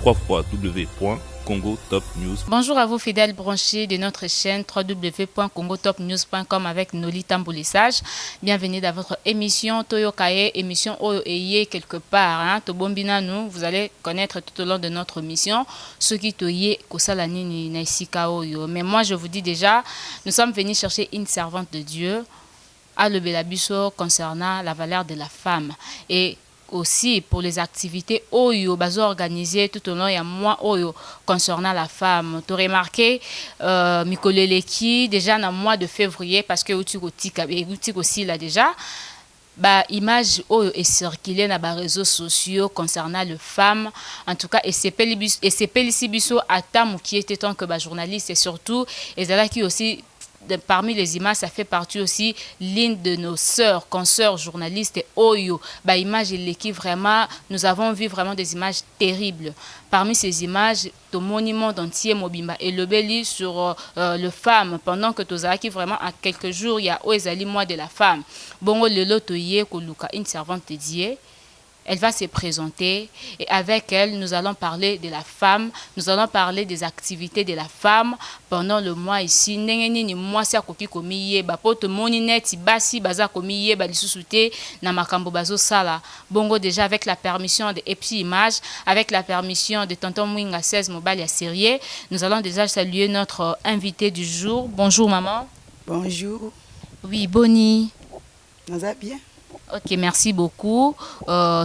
www.congotopnews. Bonjour à vous fidèles branchés de notre chaîne www.congotopnews.com avec Noli Tamboulissage. Bienvenue dans votre émission Toyokaye, émission Oye quelque part. Tobombina nous, vous allez connaître tout au long de notre mission ce qui toye kosalanini naisika oyo. Mais moi je vous dis déjà, nous sommes venus chercher une servante de Dieu à le Belabiso concernant la valeur de la femme et aussi pour les activités oyo bazo organisées tout au long et mois oyo concernant la femme. Tu remarqué Mikoleleki déjà dans le mois de février parce que outil aussi là déjà bah image oyo est circulée dans les réseaux sociaux concernant les femmes en tout cas et c'est Pelisibiso Atam qui était tant que journaliste et surtout et là qui aussi parmi les images, ça fait partie aussi l'une de nos sœurs, consoeurs journalistes Oyo. Bah, image qui vraiment, nous avons vu vraiment des images terribles. Parmi ces images, ton monument entier Mobimba et le belli sur le femme pendant que Tozaki vraiment à quelques jours il y a Oezali mois de la femme. Bongo le lotoye koluka une servante dédiée. Elle va se présenter et avec elle, nous allons parler de la femme, nous allons parler des activités de la femme pendant le mois ici. Nengeni moi si akoki komiye ba poto monineti basi baza komiye ba lisusuté na makambo bazo sala. Bongo déjà avec la permission de Epi Image, avec la permission de tonton Mwinga 16 Mobile Sérieux, nous allons déjà saluer notre invité du jour. Bonjour maman. Bonjour. Oui, Boni. Vous allez bien? Ok, merci beaucoup.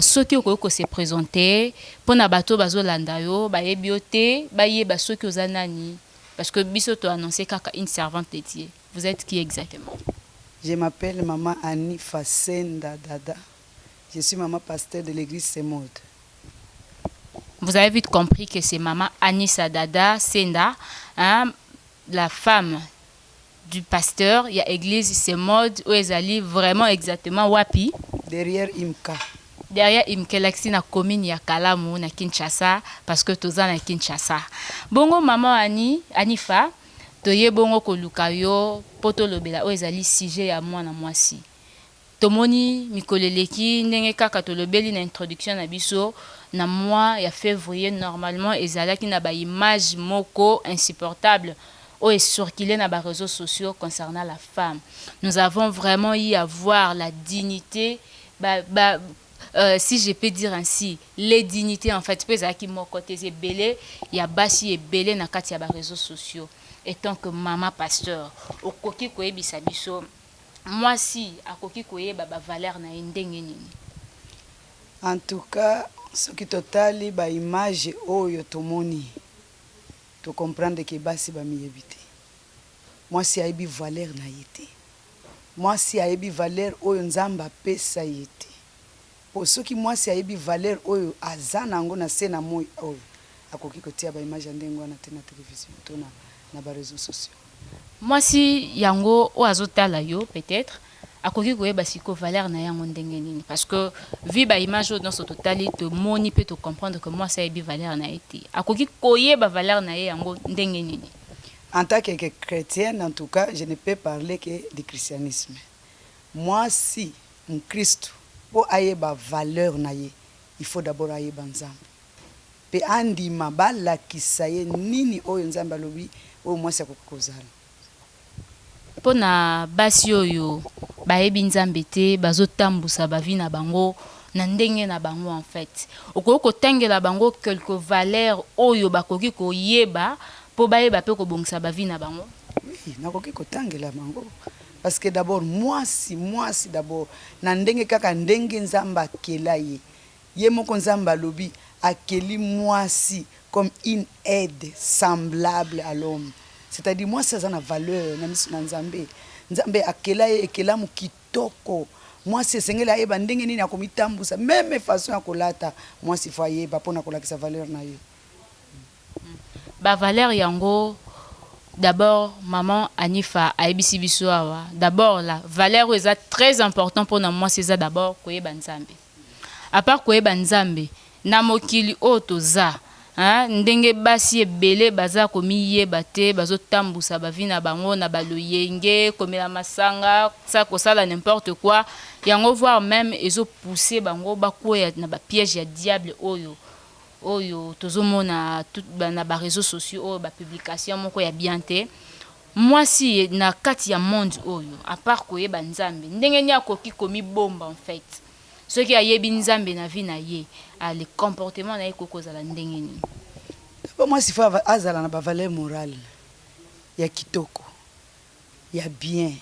Ceux qui ont se présenté, pour nabato bazo landayo, ba ebiote, ba yeba ceux qui ont nani, parce que bisoto annoncé kaka une servante dédiée. Vous êtes qui exactement? Je m'appelle maman Annie Senda Dada. Je suis maman pasteur de l'église Semode. Vous avez vite compris que c'est maman Annie Dada Senda, hein, la femme du pasteur, il y a église Semode où ils allaient vraiment exactement wapi derrière Imka. Derrière Imka l'axi na commune ya Kalamu na Kinshasa parce que toza na Kinshasa. Bongo maman Anifa toye bongo koluka yo poto lobela où ils allaient sujet ya moi na mwasi. Tomoni mikoleleki ndenge kaka to lobeli na introduction na biso na mois ya février normalement ezalaki na ba image moko insupportable est circulé dans les réseaux sociaux concernant la femme. Nous avons vraiment eu à voir la dignité, si je peux dire ainsi, les dignités en fait. Parce que mon côté c'est belé, il y a basi et belé dans les réseaux sociaux. Et tant que maman pasteur, au koki koye bisabiso, moi si à koki koye valeur na indenge nini. En tout cas, ce qui totali ba image oyo tomoni. To comprendre que basi ba mi éviter. Moi si aibi valeur na yete. Moi si aibi valeur oyo nzamba pesa yete. Pour ceux qui moi si aibi valeur oyo azana ngo na sena moyo oyo akoki kotia ba image ndengo na tena télévision to na ba réseaux sociaux. Moi si yango o azotala yo peut-être akoki koyeba siko valeur na yango ndenge nini parce que vu ba image dans ce total te moni peut te comprendre que moi ça aibi valeur na été akoki koyeba valeur na yango ndenge nini. En tant que chrétienne en tout cas je ne peux parler que du christianisme. Moi si un Christ pour ayeba valeur na ye il faut d'abord ayeba nzambe pe andima bala kisaye nini oyo nzambe alobi oyo moi ça kokozala. Pona basi oyo bayebi nzambe te bazotambusa bavi na bango na ndenge na bango en fait okoki kotangela bango quelques valeurs oyo bakoki koyeba po bayeba pe kobongisa bavi na bango. Oui, nakoki kotangela bango parce que d'abord moi si d'abord na ndenge kaka ndenge nzamba akela ye moko nzamba lobi akeli moi si comme une aide semblable à l'homme. C'est-à-dire moi ça a une valeur na misu na nzambe. Nzambe akela ekela mu kitoko. Moi c'est sengela yeba ndenge nini akomitambusa même façon ya kolata moi si foyer ba pona kolakisa valeur na yo. Ba valeur yango d'abord maman Anifa aibisi biso awa. D'abord la valeur est très important pour moi c'est ça d'abord koyeba nzambe. À part koyeba nzambe na mokili otoza ndenge basi ebele baza komiyeba te bazotambusa bavina bango na baloyenge komela masanga ça kosala n'importe quoi yango voir même ezo pousser bango bakoya na ba piège ya diable oyo oyo tozomona tout na ba réseaux sociaux oyo ba publication moko ya bien te. Moi si na kati ya monde oyo à part koyeba nzambe ndenge ni akoki komi bomba en fait. Ce qui a yebi nzambe na vie na ye le comportement na ye kokozala ndenge ni. Moi si faut azala na ba valeur morale ya kitoko ya bien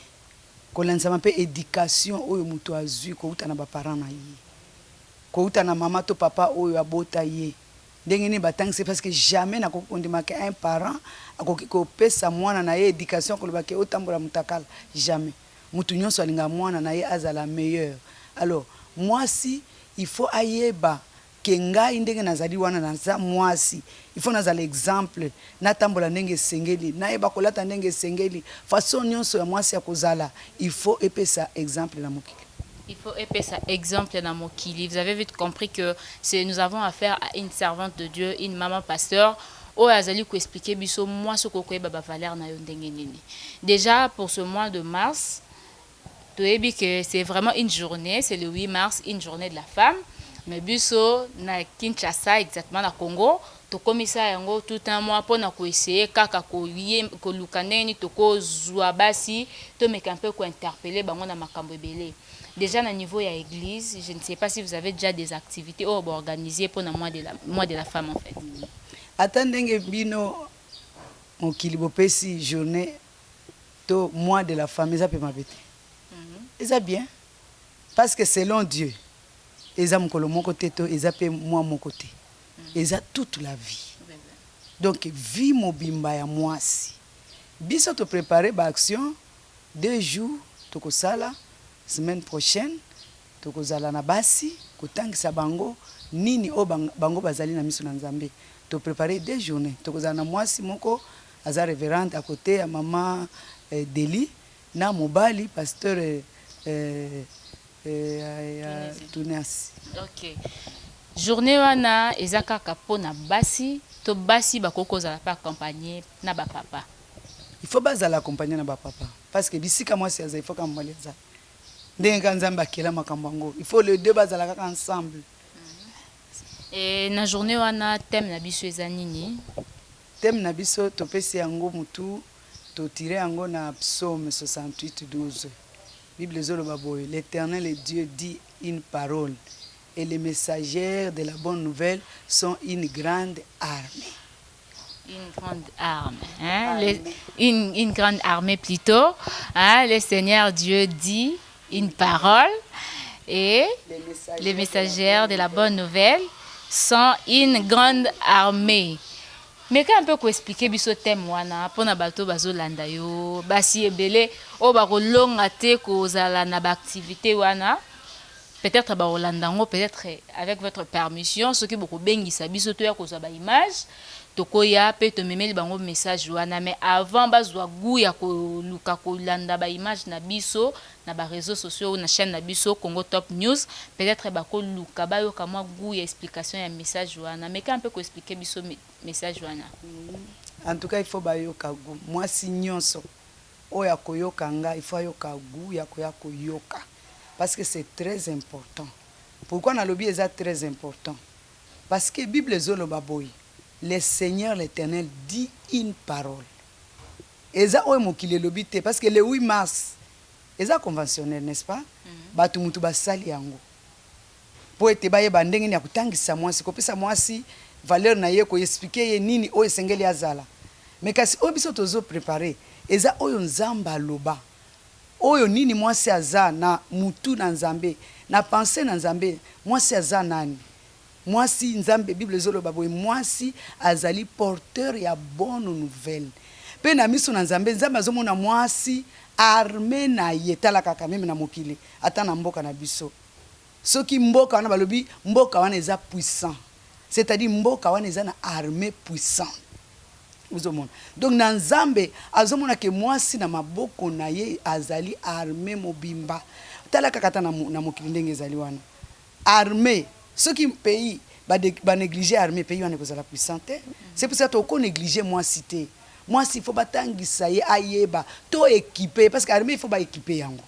kolanza mpe éducation oyo muto azui ko uta na ba parents na ye ko uta na mama to papa oyo abota ye ndenge ni batangise parce que jamais na kokondimaka un parent akoki kopesa mwana na ye éducation kolobaki otambola mutakala jamais mutu nyonso alinga mwana na ye azala meilleur. Alors mwasi il faut ayeba kenga ndenge nazali wana naza mwasi il faut nazala exemple natambola ndenge sengeli nayeba kolata ndenge sengeli façon nyonso ya mwasi ya kozala il faut epesa exemple na mokili. Il faut épais exemple dans Mokili. Vous avez vite compris que nous avons affaire à une servante de Dieu, une maman pasteur. Oh, azali ko expliquer biso moi ce ko baba valeur na yo ndenge nini. Déjà pour ce mois de mars, tu as dit que c'est vraiment une journée, c'est le 8 mars, une journée de la femme. Mais biso na Kinshasa exactement na Congo, to komisa yango tout un mois pour na ko essayer kaka ko lukaneni to ko zwa basi to meka un peu ko interpeller bango na makambo ebele. Déjà, à niveau de l'église, je ne sais pas si vous avez déjà des activités organisées pour le mois de la femme, en fait. Attendez, bino, mon kilibopesi journée, to mois de la femme, ça peut m'habiter. Ça bien. Parce que selon Dieu, ils ont mon côté, ils ont moi mon côté. Ils ont toute la vie. Donc, vie mobimba ya moi si. Biso te préparer l'action, 2 jours, to sala. Semaine prochaine tokozala na basi kotangisa bango nini o bango bazali na miso na Nzambe to préparer 2 journées tokozala na mwasi moko aza révérende à côté ya mama Deli na mobali pasteur Tunasi. OK. Journée wana ezaka kapona basi to basi bakokozala pa accompagner na ba papa. Il faut bazala accompagner na ba papa parce que bisika mwasi aza il faut ka mbali aza. Il faut les deux bazalaka ensemble. Et na journée wana thème na biso ezanini. Thème na biso topesi yango mutu to tirer yango na psaume 68:12. Bible zoloba boy, l'Éternel est Dieu dit une parole et les messagers de la bonne nouvelle sont une grande armée. Une grande arme, hein? Une grande armée plutôt, hein? Le Seigneur Dieu dit une parole et les messagers de la bonne nouvelle sont une grande armée. Mais quand on peut expliquer biso thème wana pona bato bazolanda yo basi ebele o ba kolonga te kozala na ba activité wana peut-être ba olandango peut-être avec votre permission ce qui beaucoup bengisa biso to ya kozaba image tokoya pe to memeli bango message wana mais avant bazwa goût ya ko luka ko landa ba image na biso na ba réseaux sociaux na chaîne na biso Congo Top News peut-être ba ko luka ba yo kama goût ya explication ya message wana mais quand on peut expliquer biso message wana en tout cas il faut ba yo ka goût moi si nyonso o ya koyoka nga il faut yo ka goût ya koyoka parce que c'est très important. Pourquoi na lobi est très important? Parce que Bible zoloba boy le Seigneur l'Éternel dit une parole. Eza oe mokile lobite parce que le 8 mars eza conventionnel n'est-ce pas? Batu mutu basali yango. Po ete baye bandenge ni akutangisa mwasi kopesa mwasi valeur na ye ko expliquer ye nini oe sengeli azala. Mais kasi obiso tozo préparer eza oyo nzamba loba. Oyo nini mwasi aza na mutu na Nzambe na pensée na Nzambe mwasi aza nani? Mwasi Nzambe Bible zoloba boy mwasi azali porteur ya bonne nouvelle. Pe na miso na Nzambe Nzambe azomona mwasi armé na yetala kaka meme na mokili ata na mboka na biso. Soki mboka wana balobi mboka wana eza puissant. C'est-à-dire mboka wana eza na armée puissante. Uzomona. Donc na Nzambe azomona ke mwasi na maboko na ye azali armée mobimba. Tala kaka ata na mokili ndenge ezali wana. Armée ceux qui pays ba négliger armée pays wana kozala puissante. C'est pour ça qu'on négliger moi cité. Moi s'il faut batangisa ye ayeba to équiper parce que armée il faut ba équiper yango.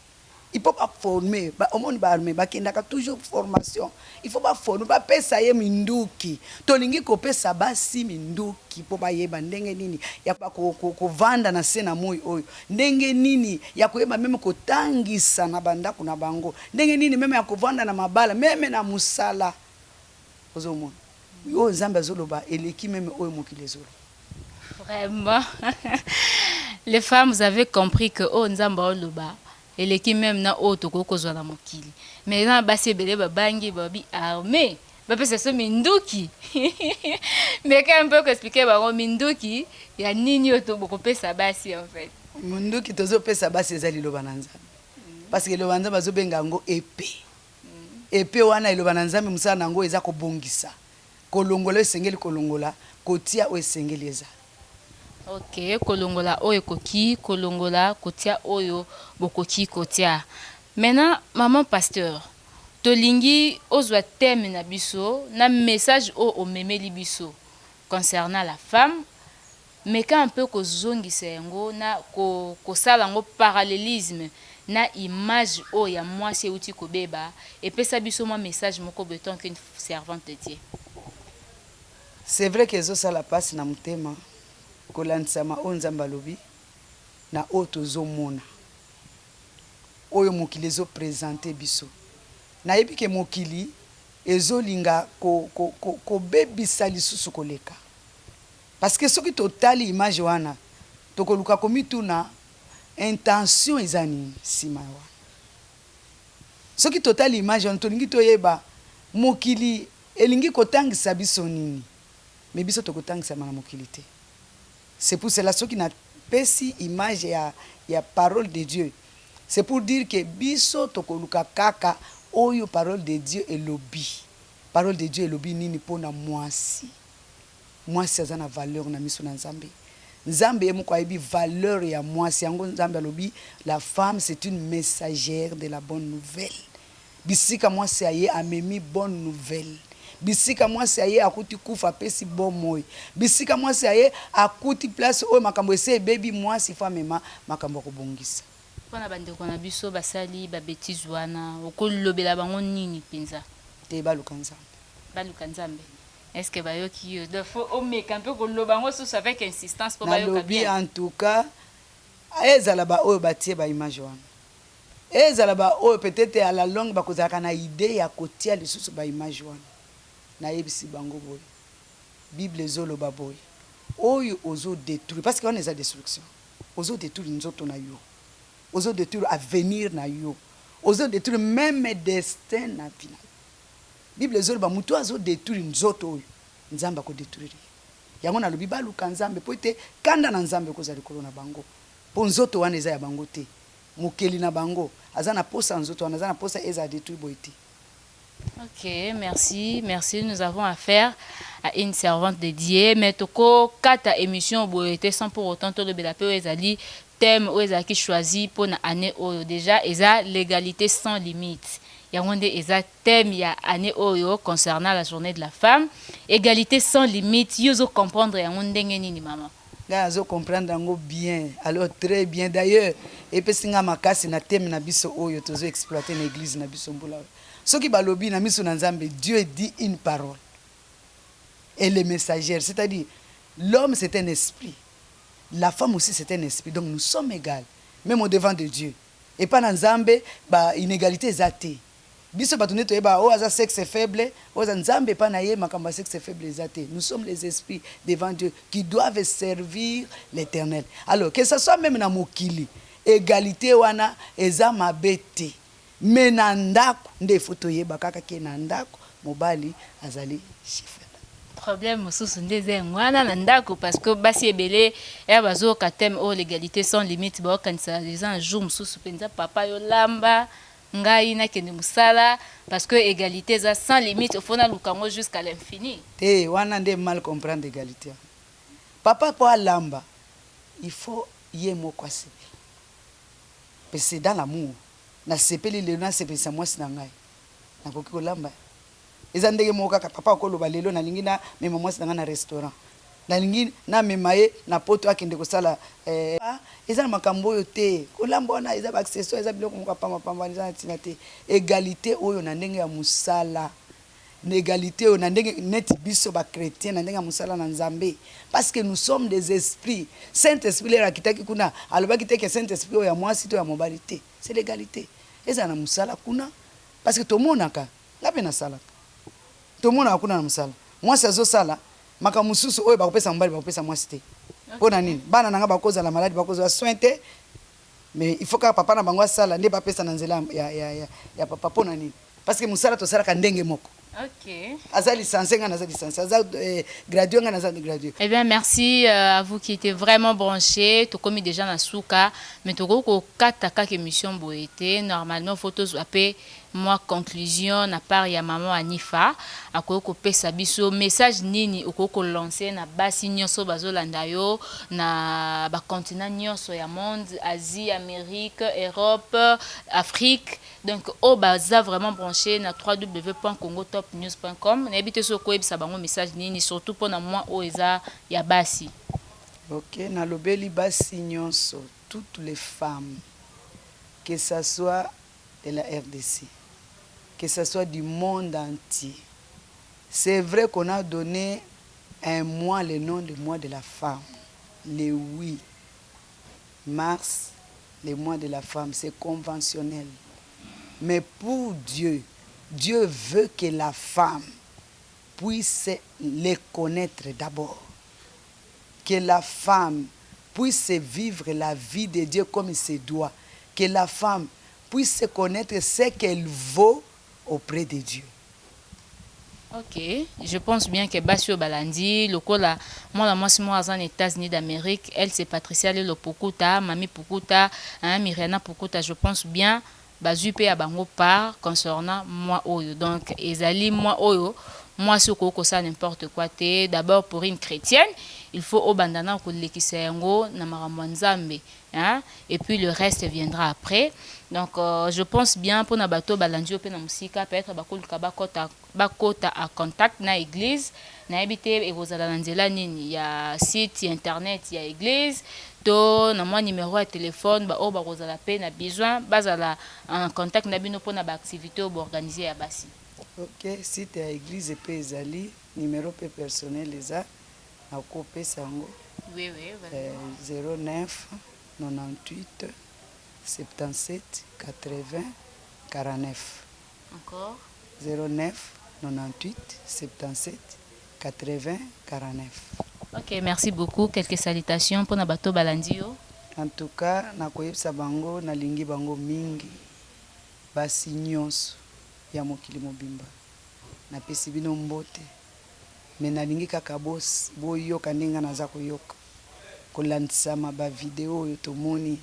il faut pas former au monde ba armé ba kendaka toujours formation il faut pas former ba pesa ye minduki tolingi ko pesa basi minduki po ba yeba ndenge nini ya ko vanda na sena moyi oyo ndenge nini ya ko yeba meme ko tangisa na banda kuna bango ndenge nini meme ya ko vanda na mabala meme na musala ozomona yo nzambe azoloba eleki meme oyo mokili zolo. Vraiment. Les femmes, vous avez compris que oh nzamba oloba et les qui même na auto koko zo na mokili. Mais na basi belé ba bangi ba bi armé. Ba pesa so minduki. Mais quand un peu expliquer ba minduki ya nini auto boko pesa basi en fait. Minduki tozo pesa basi ezali loba na nzambe. Parce que loba nzambe zo benga ngo épée. Épée wana iloba na nzambe musala nango eza ko bongisa. Kolongola esengeli kolongola kotia o esengeli eza. Ok, kolongola oyo koki, kolongola kotia oyo bokoki kotia. Maintenant, maman pasteur, tolingi ozwa thème na biso, na message o memeli biso concernant la femme, mais quand un peu ko zongisa yango na ko sala ngo parallélisme na image o ya mwasi uti ko beba et pesa biso mo message moko beton qu'une servante de Dieu. C'est vrai que ça la passe na mutema. Kolansama o nzamba lobi na o tozomona oyo mokili ezo présenter biso na yebi ke mokili ezolinga ko bebisa lisusu koleka parce que soki totali image wana tokoluka komituna intention ezani sima wana soki totali image wana tolingi toyeba mokili elingi kotangisa biso nini mais biso tokotangisa na mokili te. C'est pour cela qui n'a pas si image ya parole de Dieu. C'est pour dire que biso tokoluka kaka oyo parole de Dieu est lobby. Parole de Dieu est lobby nini pona mwasi. Mwasi azana valeur na miso na Nzambe. Nzambe yemo kwa yebi valeur ya mwasi yango Nzambe lobby la femme c'est une messagère de la bonne nouvelle. Bisika mwasi aye amemi bonne nouvelle. Bisika mwasi aye akuti kufa pesi bomoy bisika mwasi aye akuti place o makambo ese baby mwasi famema makambo ko bongisa pona bande ko na biso basali ba bêtise wana okolobela bango nini penza te baluka nzambe est-ce que bayoki de faut o meka peu ko loba ngo sous avec insistance pour bayoka bien en tout cas ezala ba o batie ba image wana ezala ba o peut-être à la longue bakozaka na idée ya kotia lisusu ba image wana na yebisi bango boy Bible ezoloba boy oyo ozo détruire parce que on est à destruction ozo détruire nzoto na yo ozo détruire avenir na yo ozo détruire même destin na final Bible ezoloba mutu azo détruire nzoto oyo nzamba ko détruire yango na lobi baluka nzambe po ete kanda na nzambe ko zali kolona bango po nzoto wana eza ya bango te mokeli na bango azana posa nzoto wana azana posa eza détruire boy te. Ok, merci. Merci. Nous avons affaire à une servante dédiée. Mais toko kata émission était sans pour autant tout le belapé ezali thème où ezaki choisi pour na année oyo déjà eza l'égalité sans limite. Yangonde eza thème ya année oyo concernant la journée de la femme. Égalité sans limite. Yozo comprendre yangonde nini maman. Gazo comprendre yango bien. Alors très bien d'ailleurs et puis singa makasi na thème na biso oyo tozo exploiter na église na biso mbula. Ce qui balobi na miso na Nzambe, Dieu dit une parole. Et les messagères, c'est-à-dire l'homme c'est un esprit. La femme aussi c'est un esprit. Donc nous sommes égales, même au devant de Dieu. Et pas dans Nzambe, bah inégalité zate. Biso batunde to eba o aza sexe faible, o aza Nzambe pa na ye makamba sexe faible zate. Nous sommes les esprits devant Dieu qui doivent servir l'Éternel. Alors que ce soit même na mokili, égalité wana eza mabete. Mais nandako nde foto yeba kaka ke nandako mobali azali chifela problème mosusu ndeze ngwana nandako parce que basi ebele ya bazo ka thème o l'égalité sans limite ba kanisa les un jour mosusu penza papa yo lamba ngai na kende musala parce que égalité za sans limite faut na lukango jusqu'à l'infini te wana nde mal comprendre égalité papa po lamba il faut yemo kwa sepi c'est dans l'amour na sepeli le na sepesa mwasi na ngai na koki kolamba eza ndenge moka ka papa ko loba lelo na lingi na mema mwasi na ngai na restaurant nalingi namema ye na poto akende kosala eza na makambo oyo te kolamba wana eza baaccessoire eza biloko moko apambapamba eza na ntina te égalité oyo na ndenge ya mosala na égalité oyo na ndenge neti biso bachrétien na ndenge ya mosala na nzambe parce que nous sommes des esprits. Saint-Esprit lelo akitaki kuna alobaki te ke Saint-Esprit oyo ya mwasi to ya mobali te, c'est l'égalité. Eza na mosala kuna parce que tomonaka ngape na sala tomonaka kuna na mosala mwasi azosala makambo mosusu oyo bakopesa mobali bakopesa mwasi te mpona nini bana nanga bakozala maladi bakozala soin te mais il faut que papa na bango asala nde bapesa na nzela ya papa mpona nini parce que mosala tosalaka ndenge moko. Ok. Aza licencié, nga naza licencié. Aza gradué, nga naza gradué. Eh bien, merci à vous qui étiez vraiment branchés. Tout comme déjà na souka, mais tout comme kataka émission boété. Normalement, photos apé moi conclusion na part ya maman Anifa. Akoko pesa biso message nini okoko lancer na basi nyonso bazolanda yo na ba continent nyonso ya monde, Asie, Amérique, Europe, Afrique. Donc au baza vraiment branché na www.congotopnews.com. N'habite so ko ebisa bango message nini surtout pour na moi o eza ya basi. OK, na lobeli basi nyonso, toutes les femmes que ça soit de la RDC, que ça soit du monde entier. C'est vrai qu'on a donné un mois le nom du mois de la femme, le 8 mars, le mois de la femme, c'est conventionnel. Mais pour Dieu, Dieu veut que la femme puisse les connaître d'abord. Que la femme puisse vivre la vie de Dieu comme il se doit. Que la femme puisse connaître ce qu'elle vaut auprès de Dieu. Ok, je pense bien que Basio Balandi, le cola, moi aux États-Unis d'Amérique, elle c'est Patricia Lelo Pukuta, Mami Pukuta, Myriana Pukuta, je pense bien. Bazupe à bango part concernant moi oyo. Donc ezali moi oyo, moi ce ko ça n'importe quoi te. D'abord pour une chrétienne, il faut au bandana ko lekisa yango na makambo nzambe, hein, et puis le reste viendra après. Donc je pense bien pour na bato balandi pe na musika peut-être bakoluka bakota à contact na église, na habité et vous allez nzela nini ya site internet ya église. To na moi numéro de téléphone ba o ba kozala pe na besoin bazala en contact na bino pona ba activité o organiser ya basi. OK, site ya église pe ezali numéro pe personnel eza na ko pesa ngo. Oui, 09 98 77 80 49. Encore 09 98 77 80 49. Ok, merci beaucoup. Quelques salutations pour Nabato Balandio. En tout cas, na koyebisa bango na lingi bango mingi basi nyonso ya mokili mobimba. Na pesi bino mbote. Me na lingi kaka boyoka ndenge naza koyoka. Kolandisa ba video oyo tomoni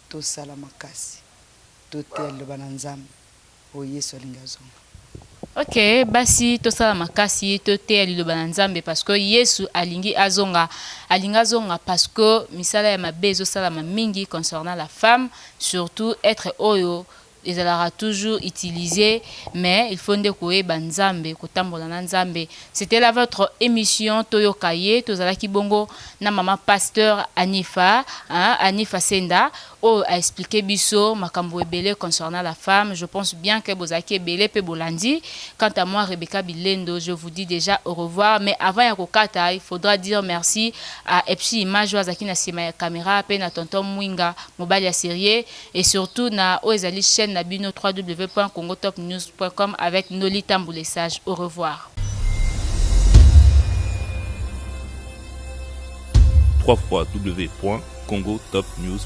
to sala makasi. To tel bana nzambe o Yesu alingazonga. Ok, basi to sala makasi to te liloba na nzambe parce que Yesu alingi azonga parce que misala ya mabezo sala mingi concernant la femme, surtout être oyo ils aura toujours utilisé, mais il faut ndekoe banzambe kotambola na nzambe. C'était là votre émission Toyokaye tozalaki bongo na maman pasteur Anifa, hein, Anifa Senda a expliqué biso makambo ebele concernant la femme. Je pense bien que bozaki ebele pe bolandi. Quant à moi Rebecca Bilendo, je vous dis déjà au revoir, mais avant ya kokata il faudra dire merci à Epsi Image wazaki na sima ya caméra pe na tonton Mwinga mobile ya série et surtout na Oezali chaîne Nabino www.congotopnews.com avec Noli Tamboulessage. Au revoir. www.congotopnews.com